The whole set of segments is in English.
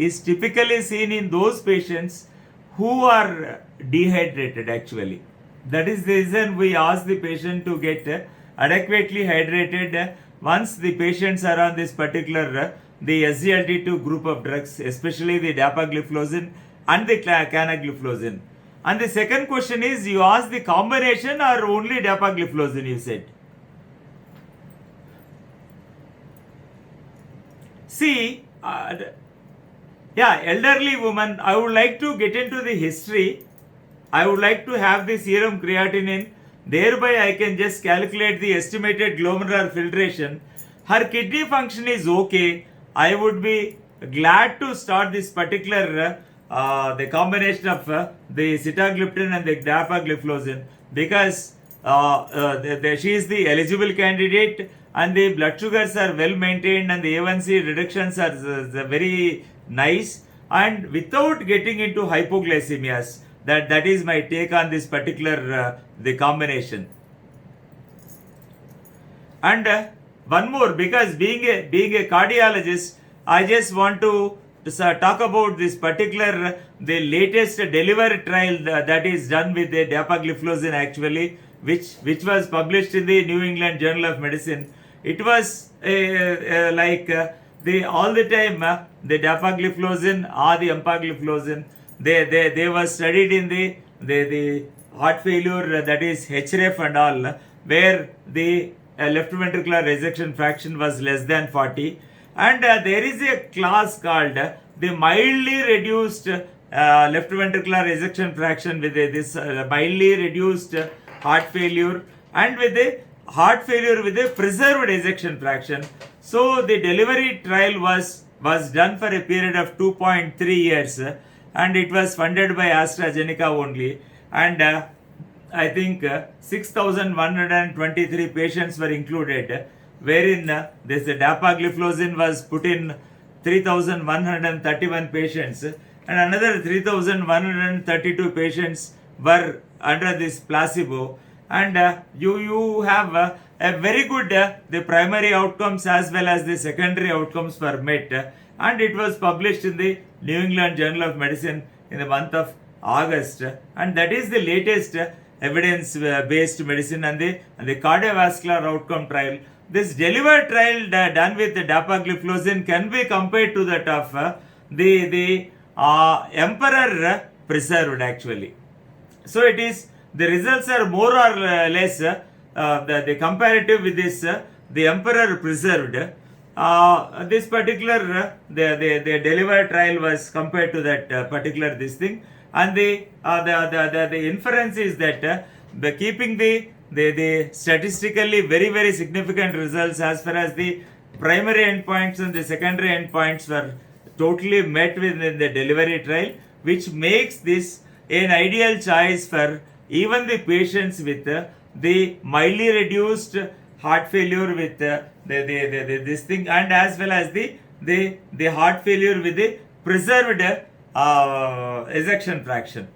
is typically seen in those patients who are dehydrated actually. That is the reason we ask the patient to get adequately hydrated once the patients are on this particular the SGLT2 group of drugs, especially the dapagliflozin and the canagliflozin. And the second question is, you ask the combination or only dapagliflozin, you said. See, elderly woman, I would like to get into the history. I would like to have the serum creatinine. Thereby, I can just calculate the estimated glomerular filtration. Her kidney function is okay. I would be glad to start this particular the combination of the sitagliptin and the dapagliflozin, because she is the eligible candidate and the blood sugars are well maintained and the A1C reductions are very nice, and without getting into hypoglycemias. That is my take on this particular the combination. And one more, because being a cardiologist, I just want to talk about this particular the latest delivery trial that is done with the dapagliflozin actually, which was published in the New England Journal of Medicine. It was the all the time the dapagliflozin or the empagliflozin, they were studied in the heart failure, that is HREF and all, where the left ventricular ejection fraction was less than 40. And there is a class called the mildly reduced left ventricular ejection fraction with this mildly reduced heart failure and with the heart failure with a preserved ejection fraction. So the delivery trial was done for a period of 2.3 years and it was funded by AstraZeneca only. And I think 6,123 patients were included, wherein this dapagliflozin was put in 3,131 patients and another 3,132 patients were under this placebo. And you have a very good the primary outcomes as well as the secondary outcomes were met, and it was published in the New England Journal of Medicine in the month of August, and that is the latest evidence based medicine and the cardiovascular outcome trial. This delivered trial done with the dapagliflozin can be compared to that of the emperor preserved actually. So it is, the results are more or less the comparative with this the emperor preserved. This particular the delivered trial was compared to that particular this thing, and the inference is that the keeping the statistically very significant results as far as the primary endpoints and the secondary endpoints were totally met within the delivery trial, which makes this an ideal choice for even the patients with the mildly reduced heart failure with this thing, and as well as the heart failure with the preserved ejection fraction.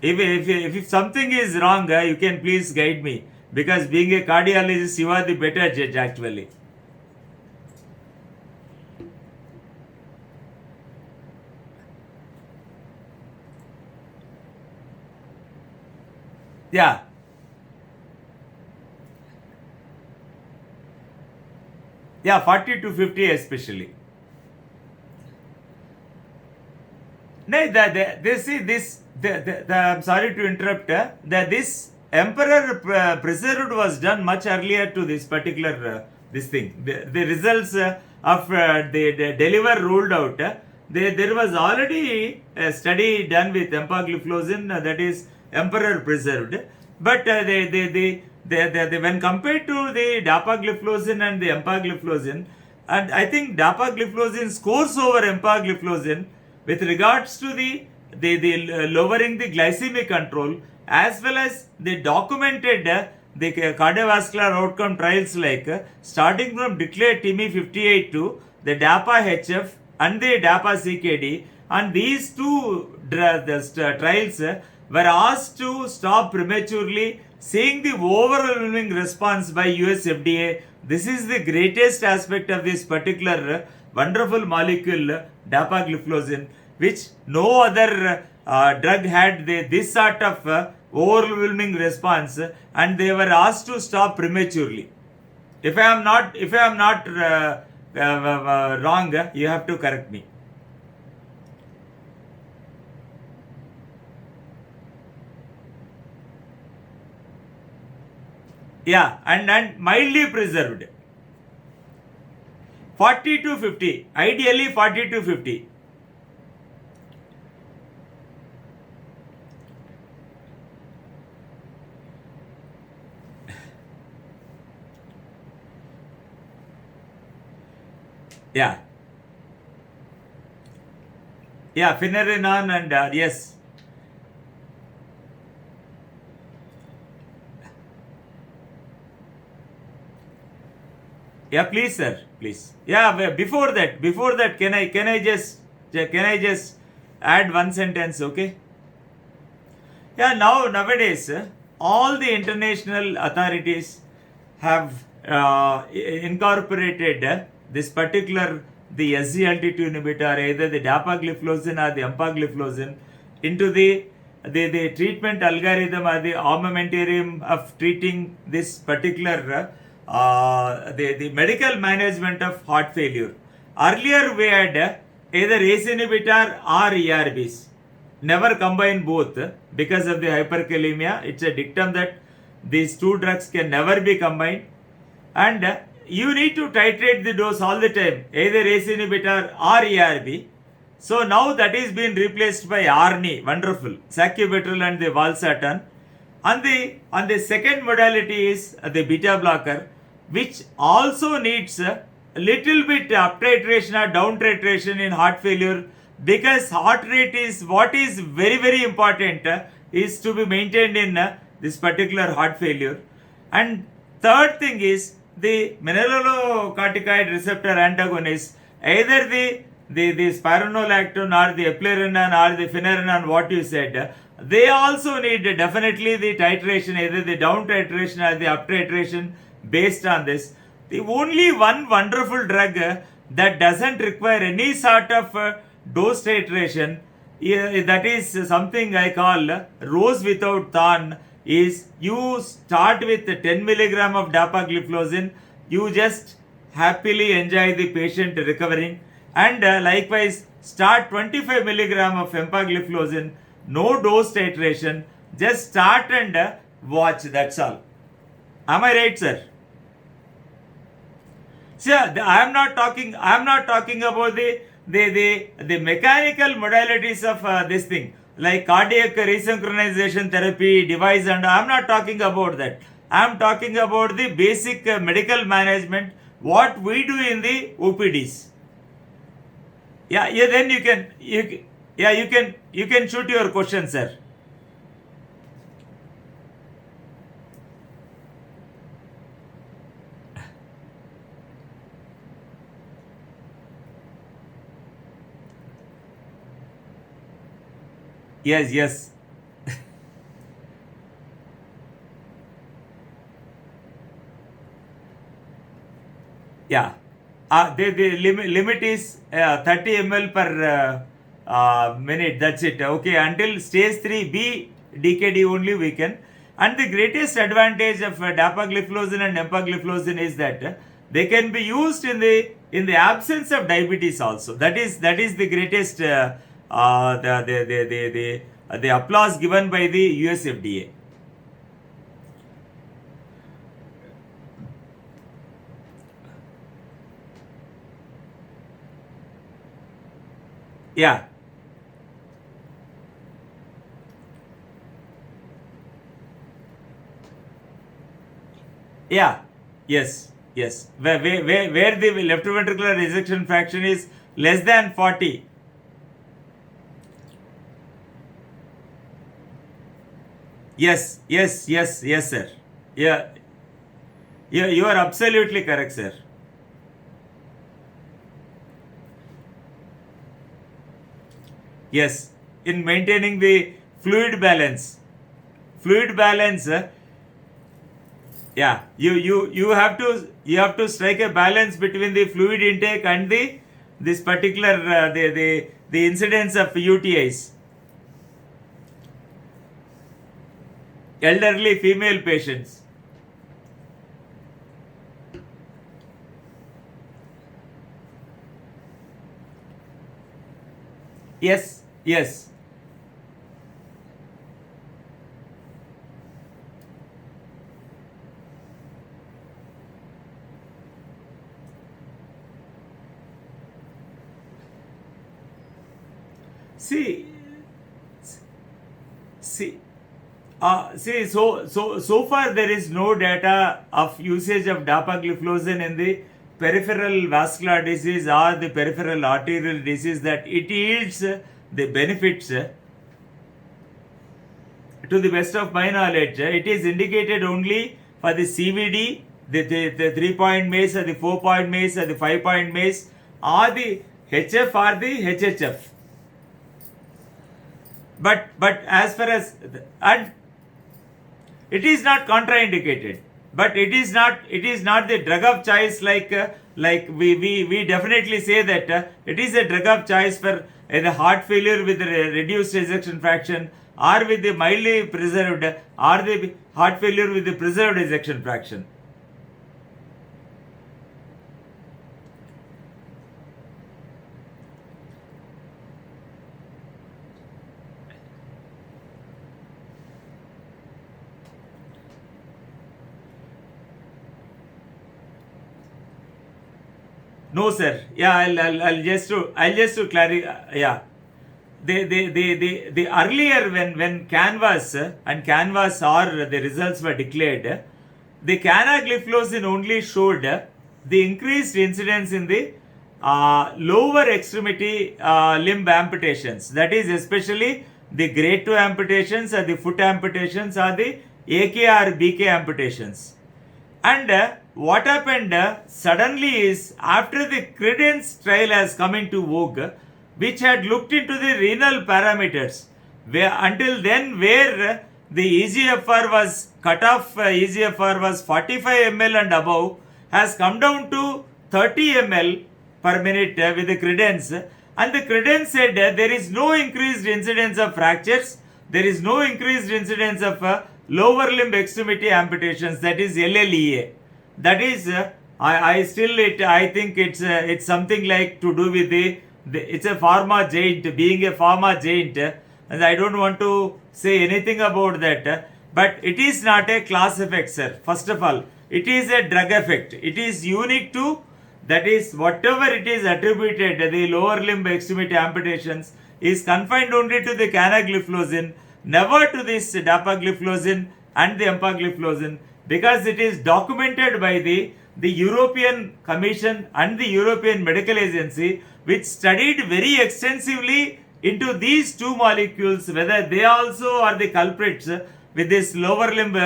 If something is wrong, you can please guide me, because being a cardiologist, you are the better judge actually. Yeah. Yeah, 40 to 50 especially. No, I'm sorry to interrupt. This emperor preserved was done much earlier to this particular this thing. The results of the deliver ruled out. There was already a study done with empagliflozin, that is emperor preserved, but when compared to the dapagliflozin and the empagliflozin, and I think dapagliflozin scores over empagliflozin with regards to the lowering the glycemic control, as well as the documented the cardiovascular outcome trials, like starting from declared TIMI 58 to the DAPA-HF and the DAPA-CKD, and these two trials were asked to stop prematurely, seeing the overwhelming response by US FDA. This is the greatest aspect of this particular wonderful molecule Dapagliflozin, which no other drug had this sort of overwhelming response, and they were asked to stop prematurely. If I am not wrong, you have to correct me. Yeah, and mildly preserved. 40 to 50, ideally 40 to 50. Yeah. Yeah, Finerenone and yes. Yeah, please, sir, please. Yeah, before that, can I just add one sentence, okay? Yeah, nowadays, all the international authorities have incorporated this particular the SGLT2 inhibitor, either the dapagliflozin or the empagliflozin, into the treatment algorithm or the armamentarium of treating this particular the medical management of heart failure. Earlier we had either ACE inhibitor or ERBs. Never combine both because of the hyperkalemia. It's a dictum that these two drugs can never be combined, and you need to titrate the dose all the time, either ACE inhibitor or ERB. So now that is being replaced by ARNI, wonderful, sacubitril and the valsartan. And the second modality is the beta blocker, which also needs a little bit up titration or down titration in heart failure, because heart rate is what is very, very important is to be maintained in this particular heart failure. And third thing is the mineralocorticoid receptor antagonist, either the spironolactone or the eplerenone or the finerenone, what you said, they also need definitely the titration, either the down titration or the up titration based on this. The only one wonderful drug that doesn't require any sort of dose titration, that is something I call rose without thorn, is you start with 10 milligram of dapagliflozin, you just happily enjoy the patient recovering, and likewise start 25 milligram of empagliflozin, no dose titration, just start and watch, that's all. Am I right, sir? See, I am not talking about the mechanical modalities of this thing, like cardiac resynchronization therapy device, and I am not talking about that. I am talking about the basic medical management, what we do in the OPDs. Yeah, then you can shoot your question, sir. Yes. Yeah. The limit is 30 ml per minute. That's it. Okay. Until stage 3B DKD only we can. And the greatest advantage of dapagliflozin and empagliflozin is that they can be used in the absence of diabetes also. That is the greatest the applause given by the US FDA. Yeah. Yeah. Yes. Where the left ventricular ejection fraction is less than 40. Yes, sir. Yeah. You are absolutely correct, sir. Yes, in maintaining the fluid balance. Yeah, you have to strike a balance between the fluid intake and the this particular the incidence of UTIs. Elderly female patients. Yes, yes. See, see, so far there is no data of usage of dapagliflozin in the peripheral vascular disease or the peripheral arterial disease that it yields the benefits. To the best of my knowledge, it is indicated only for the CVD, the 3-point MACE or the 4-point MACE or the 5-point MACE or the HF or the HHF. But as far as and it is not contraindicated, but it is not the drug of choice like we definitely say that it is a drug of choice for the heart failure with reduced ejection fraction or with the mildly preserved or the heart failure with the preserved ejection fraction. No, sir. Yeah, I'll just to clarify. Yeah, the earlier when canvas and canvas or the results were declared, the canagliflozin only showed the increased incidence in the lower extremity limb amputations. That is especially the grade 2 amputations or the foot amputations or the AK or BK amputations. And what happened suddenly is after the Credence trial has come into vogue, which had looked into the renal parameters, where until then where the EGFR was cut off, EGFR was 45 ml and above, has come down to 30 ml per minute with the Credence, and the Credence said there is no increased incidence of fractures, there is no increased incidence of lower limb extremity amputations, that is LLEA. That is, I think it's something like to do with it's a pharma giant, being a pharma giant, and I don't want to say anything about that, but it is not a class effect, sir. First of all, it is a drug effect. It is unique to, that is, whatever it is attributed, the lower limb extremity amputations is confined only to the canagliflozin, never to this dapagliflozin and the empagliflozin, because it is documented by the European Commission and the European Medical Agency, which studied very extensively into these two molecules, whether they also are the culprits with this lower limb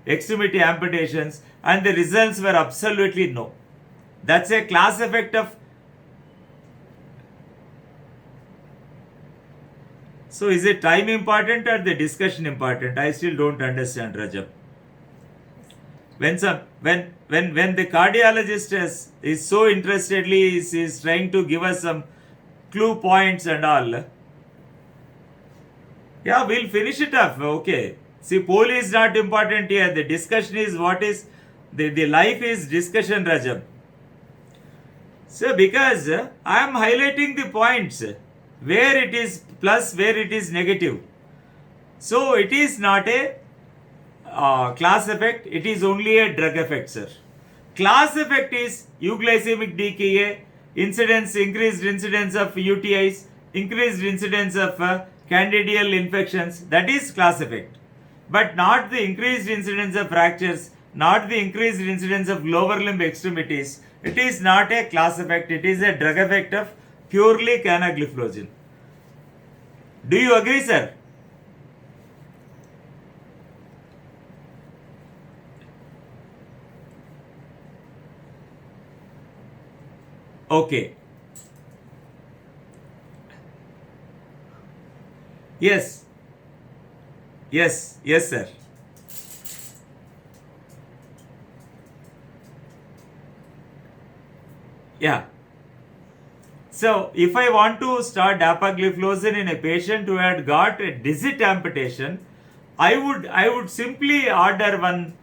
extremity amputations, and the results were absolutely no. That's a class effect of. So is it time important or the discussion important? I still don't understand, Rajab. When the cardiologist is so interestedly is trying to give us some clue points and all. Yeah, we'll finish it off. Okay. See, poll is not important here. The discussion is what is the life is discussion, Rajab. So because I am highlighting the points where it is plus, where it is negative. So it is not a class effect, it is only a drug effect, sir. Class effect is euglycemic decay, increased incidence of UTIs, increased incidence of candidial infections, that is class effect. But not the increased incidence of fractures, not the increased incidence of lower limb extremities. It is not a class effect, it is a drug effect of purely canagliflozin. Do you agree, sir? Okay. Yes. Yes, sir. Yeah. So if I want to start dapagliflozin in a patient who had got a digit amputation, I would simply order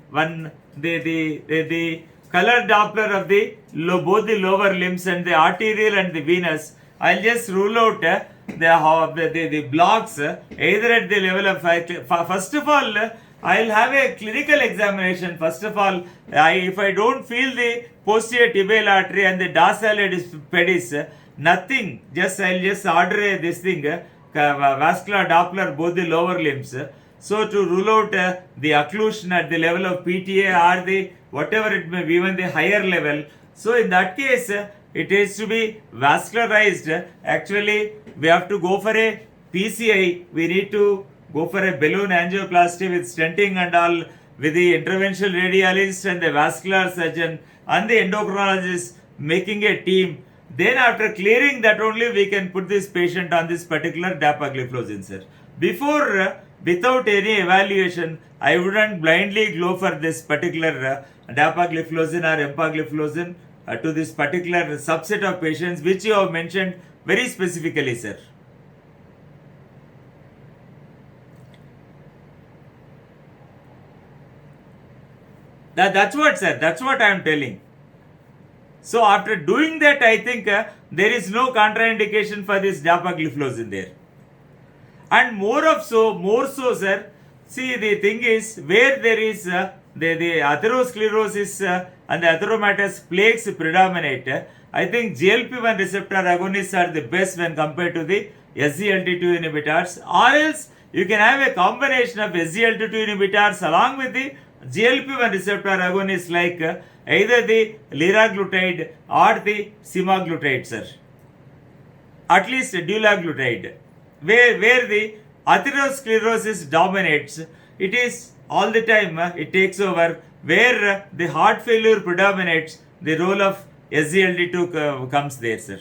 the color Doppler of both the lower limbs and the arterial and the venous. I'll just rule out the blocks either at the level of first of all I'll have a clinical examination. First of all, if I don't feel the posterior tibial artery and the dorsal pedis, nothing. I'll just order this thing, vascular Doppler both the lower limbs. So to rule out the occlusion at the level of PTA or the whatever it may be, even the higher level. So in that case, it has to be vascularized. Actually, we have to go for a PCI. We need to go for a balloon angioplasty with stenting and all, with the interventional radiologist and the vascular surgeon and the endocrinologist making a team. Then after clearing that only we can put this patient on this particular dapagliflozin, sir. Before, without any evaluation, I wouldn't blindly go for this particular dapagliflozin or empagliflozin to this particular subset of patients which you have mentioned very specifically, sir. That's what, sir. That's what I am telling. So after doing that, I think there is no contraindication for this dapagliflozin there. And more so, sir. See, the thing is, where there is the atherosclerosis and the atheromatous plaques predominate, I think GLP-1 receptor agonists are the best when compared to the SGLT2 inhibitors. Or else, you can have a combination of SGLT2 inhibitors along with the GLP-1 receptor agonists like either the liraglutide or the semaglutide, sir. At least dulaglutide. Where the atherosclerosis dominates, it is all the time, it takes over. Where the heart failure predominates, the role of SGLT2 comes there, sir.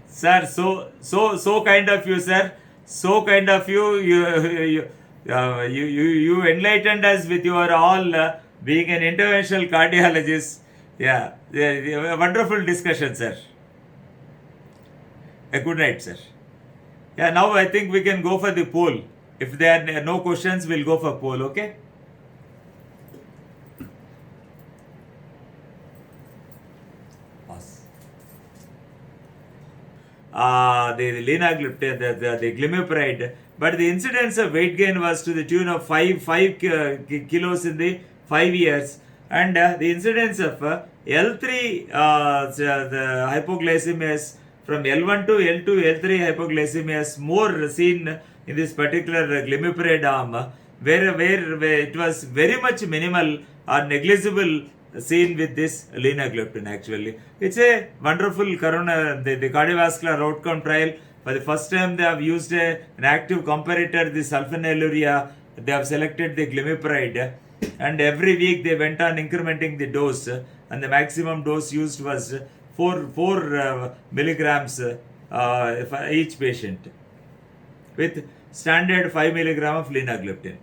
Sir, so kind of you, sir. So kind of you. You enlightened us with your all being an interventional cardiologist. Yeah, wonderful discussion, sir. A good night, sir. Yeah, now I think we can go for the poll. If there are no questions, we'll go for poll, okay? The linagliptin, the glimepiride, but the incidence of weight gain was to the tune of 5 kilos in the 5 years, and the incidence of L3 the hypoglycemias from L1 to L2 L3 hypoglycemias more seen in this particular glimepiride arm, where it was very much minimal or negligible seen with this linagliptin. Actually, it's a wonderful the cardiovascular outcome trial. For the first time, they have used an active comparator, the sulfonylurea. They have selected the glimepiride, and every week they went on incrementing the dose, and the maximum dose used was 4 milligrams for each patient, with standard 5 milligram of linagliptin.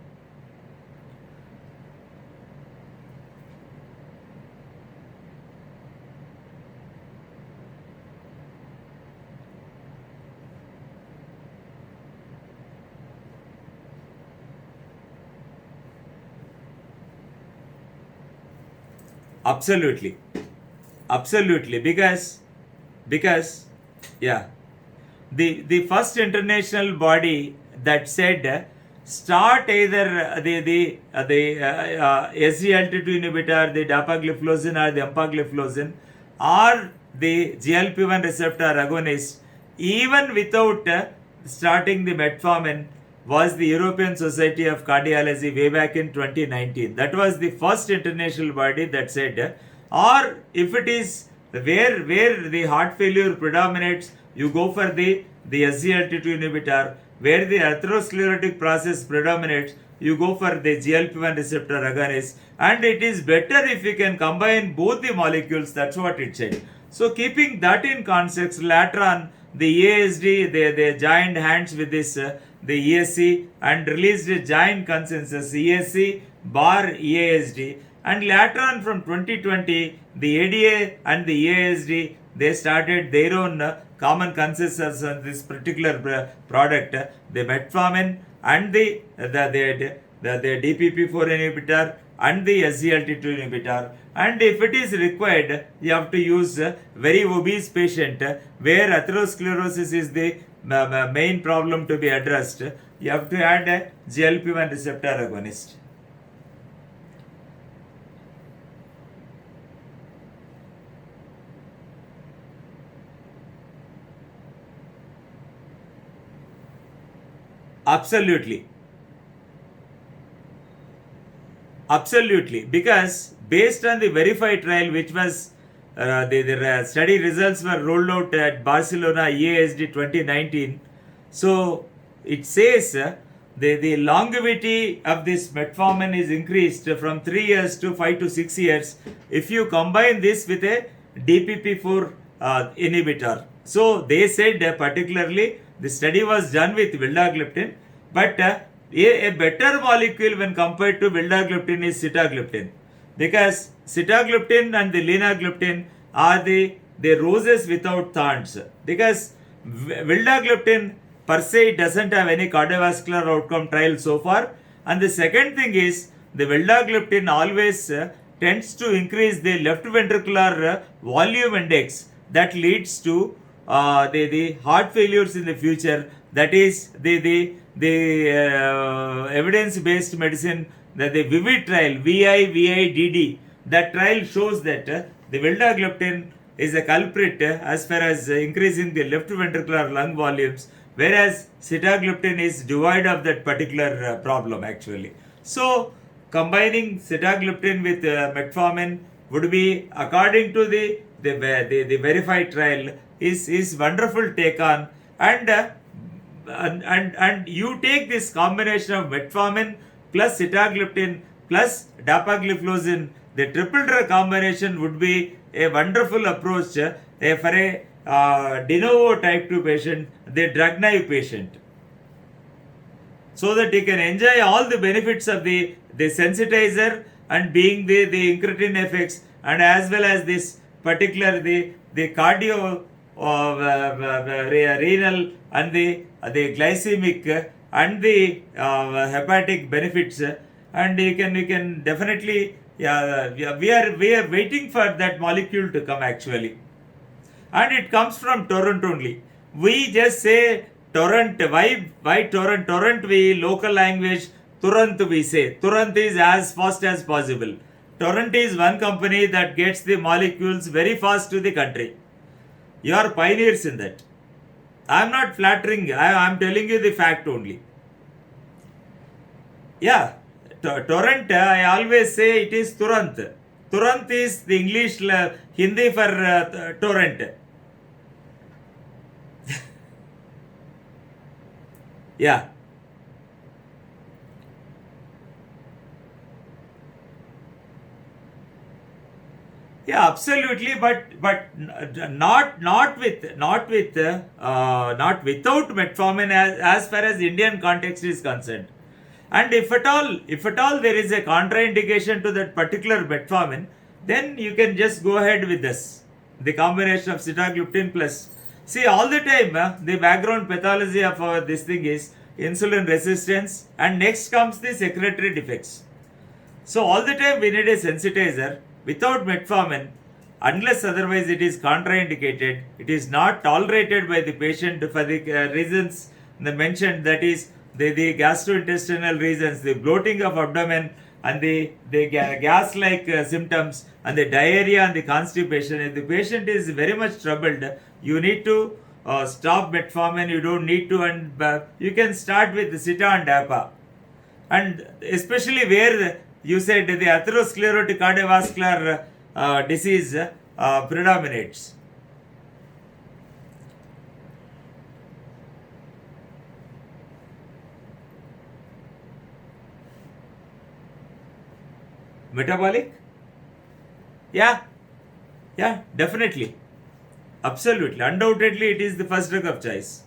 Absolutely, because yeah, the first international body that said start either the SGLT2 inhibitor, the dapagliflozin or the empagliflozin, or the GLP-1 receptor agonist, even without starting the metformin, was the European Society of Cardiology way back in 2019. That was the first international body that said, or if it is where the heart failure predominates, you go for the SGLT2 inhibitor. Where the atherosclerotic process predominates, you go for the GLP-1 receptor agonist. And it is better if you can combine both the molecules. That's what it said. So keeping that in context, later on, the EASD, they joined hands with this, the ESC, and released a joint consensus, ESC bar EASD, And later on from 2020, the ADA and the EASD, they started their own common consensus on this particular product, the metformin and the DPP4 inhibitor and the SGLT2 inhibitor. And if it is required, you have to use very obese patient where atherosclerosis is the main problem to be addressed. You have to add a GLP-1 receptor agonist. Absolutely. Absolutely. Because based on the verified trial, which was the study results were rolled out at Barcelona EASD 2019. So it says the longevity of this metformin is increased from 3 years to 5 to 6 years if you combine this with a DPP4 inhibitor. So they said particularly the study was done with vildagliptin, but a better molecule when compared to vildagliptin is sitagliptin, because sitagliptin and the linagliptin are the roses without thorns, because vildagliptin per se doesn't have any cardiovascular outcome trial so far. And the second thing is the vildagliptin always tends to increase the left ventricular volume index that leads to the heart failures in the future. That is the evidence-based medicine, that the VIVID trial, VIVIDD, that trial shows that the vildagliptin is a culprit as far as increasing the left ventricular lung volumes, whereas sitagliptin is devoid of that particular problem actually. So combining sitagliptin with metformin would be, according to the verified trial, is wonderful take on. And you take this combination of metformin plus sitagliptin plus dapagliflozin, the triple drug combination would be a wonderful approach for a de novo type 2 patient, the drug naive patient, so that he can enjoy all the benefits of the sensitizer and being the incretin effects, and as well as this particular the cardio renal and the glycemic and the hepatic benefits. And we can definitely, we are waiting for that molecule to come actually, and it comes from torrent only. We just say torrent. Why torrent? Torrent, we local language Turant we say. Turant is as fast as possible. Torrent is one company that gets the molecules very fast to the country. You are pioneers in that. I am not flattering. I am telling you the fact only. Yeah, torrent, I always say it is Turant. Turant is the English Hindi for torrent. Yeah. Yeah, absolutely, but not without metformin as far as Indian context is concerned. And if at all there is a contraindication to that particular metformin, then you can just go ahead with this, the combination of sitagliptin plus. See, all the time the background pathology of this thing is insulin resistance, and next comes the secretory defects. So all the time we need a sensitizer. Without metformin, unless otherwise it is contraindicated, it is not tolerated by the patient for the reasons mentioned, that is the gastrointestinal reasons, the bloating of abdomen and the gas-like symptoms and the diarrhea and the constipation. If the patient is very much troubled, you need to stop metformin. You don't need to, and you can start with the Sita and Dapa. And especially where you said the atherosclerotic cardiovascular disease predominates. Metabolic? Yeah, definitely. Absolutely. Undoubtedly, it is the first drug of choice.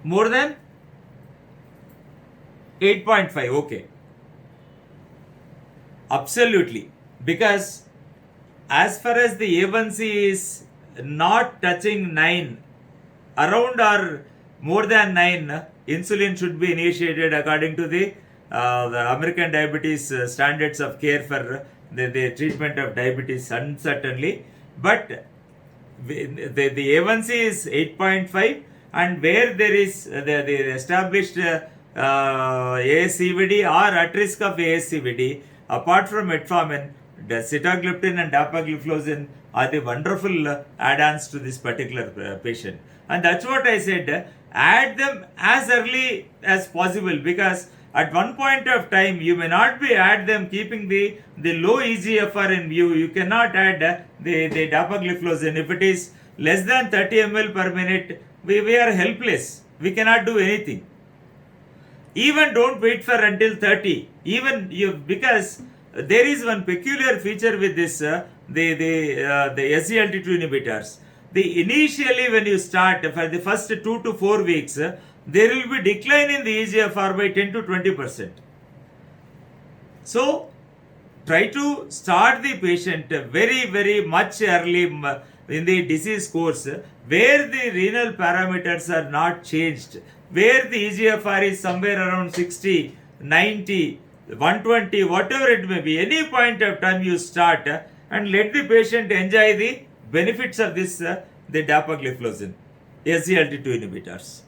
More than 8.5. Okay. Absolutely. Because as far as the A1C is not touching 9, around or more than 9, insulin should be initiated according to the American diabetes standards of care for the treatment of diabetes, uncertainly. But the A1C is 8.5, and where there is the established ASCVD or at risk of ASCVD, apart from metformin, the sitagliptin and dapagliflozin are the wonderful add-ons to this particular patient. And that's what I said, add them as early as possible, because at one point of time you may not be add them keeping the low EGFR in view. You cannot add the dapagliflozin. If it is less than 30 ml per minute, we are helpless. We cannot do anything. Even don't wait for until 30. Even you, because there is one peculiar feature with this the SGLT2 inhibitors. Initially when you start for the first 2 to 4 weeks, there will be decline in the EGFR by 10 to 20%. So try to start the patient very much early in the disease course, where the renal parameters are not changed, where the EGFR is somewhere around 60, 90, 120, whatever it may be. Any point of time you start and let the patient enjoy the benefits of this the dapagliflozin, SGLT2 inhibitors.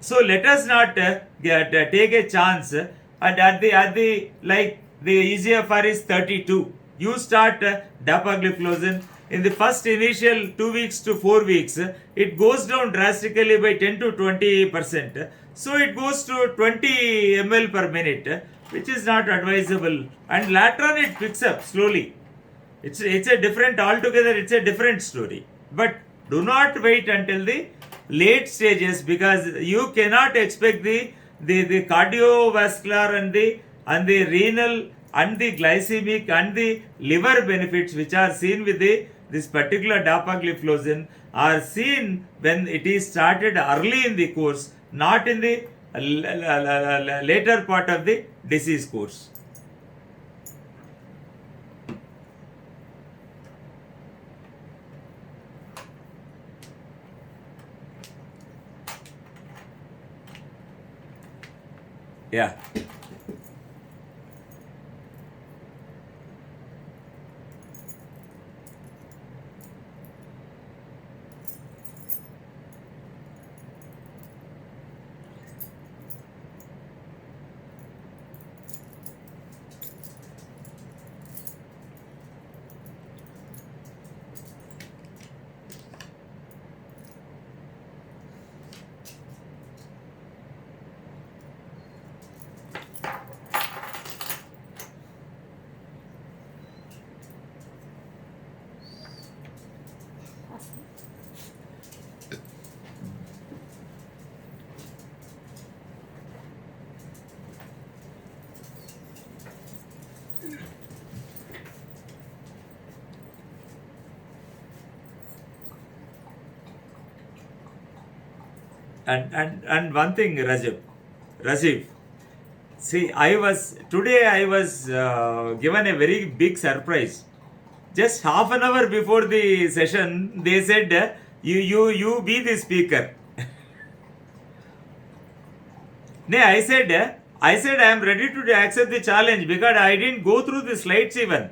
So let us not take a chance, and at the like the EGFR is 32. You start dapagliflozin. In the first initial 2 weeks to 4 weeks, it goes down drastically by 10 to 20%. So it goes to 20 ml per minute, which is not advisable. And later on it picks up slowly. It's a different, altogether it's a different story. But do not wait until the late stages, because you cannot expect the cardiovascular and the renal and the glycemic and the liver benefits which are seen with this particular dapagliflozin are seen when it is started early in the course, not in the later part of the disease course. Yeah. And one thing, Rajiv, see, I was given a very big surprise. Just half an hour before the session, they said, you be the speaker. I said I am ready to accept the challenge, because I didn't go through the slides even.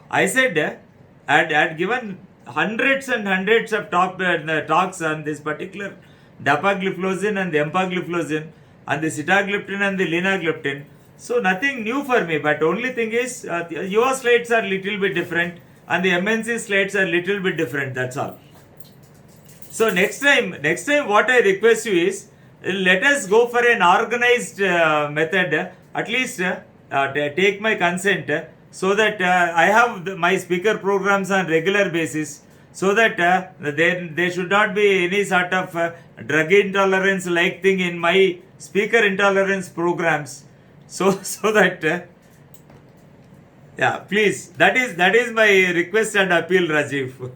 I said I had given hundreds and hundreds of talks on this particular dapagliflozin and the empagliflozin and the sitagliptin and the linagliptin. So nothing new for me, but only thing is your slides are little bit different and the MNC slides are little bit different, that's all. So next time what I request you is, let us go for an organized method, at least take my consent, so that I have my speaker programs on regular basis, so that there should not be any sort of drug intolerance like thing in my speaker intolerance programs. So that yeah, please, that is my request and appeal, Rajiv.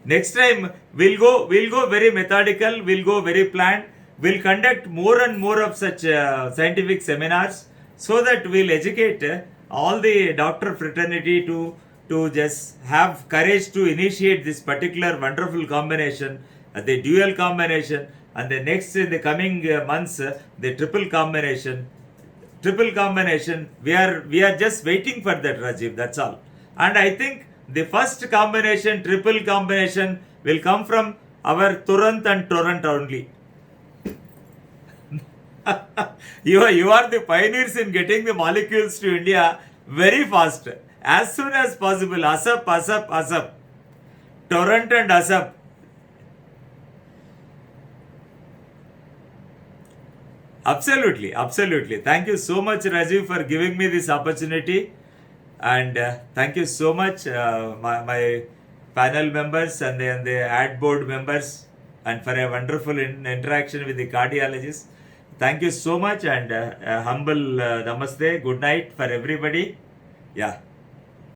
Next time we'll go very methodical, we'll go very planned. We'll conduct more and more of such scientific seminars so that we'll educate all the doctor fraternity to just have courage to initiate this particular wonderful combination, the dual combination, and the next in the coming months the triple combination. Triple combination, we are just waiting for that, Rajiv. That's all. And I think the first combination, triple combination, will come from our Turant and Torrent only. You are the pioneers in getting the molecules to India very fast. As soon as possible. ASAP. Torrent and ASAP. Absolutely. Thank you so much, Rajiv, for giving me this opportunity. And thank you so much, my panel members and the ad board members, and for a wonderful interaction with the cardiologist. Thank you so much, and humble namaste. Good night for everybody. Yeah.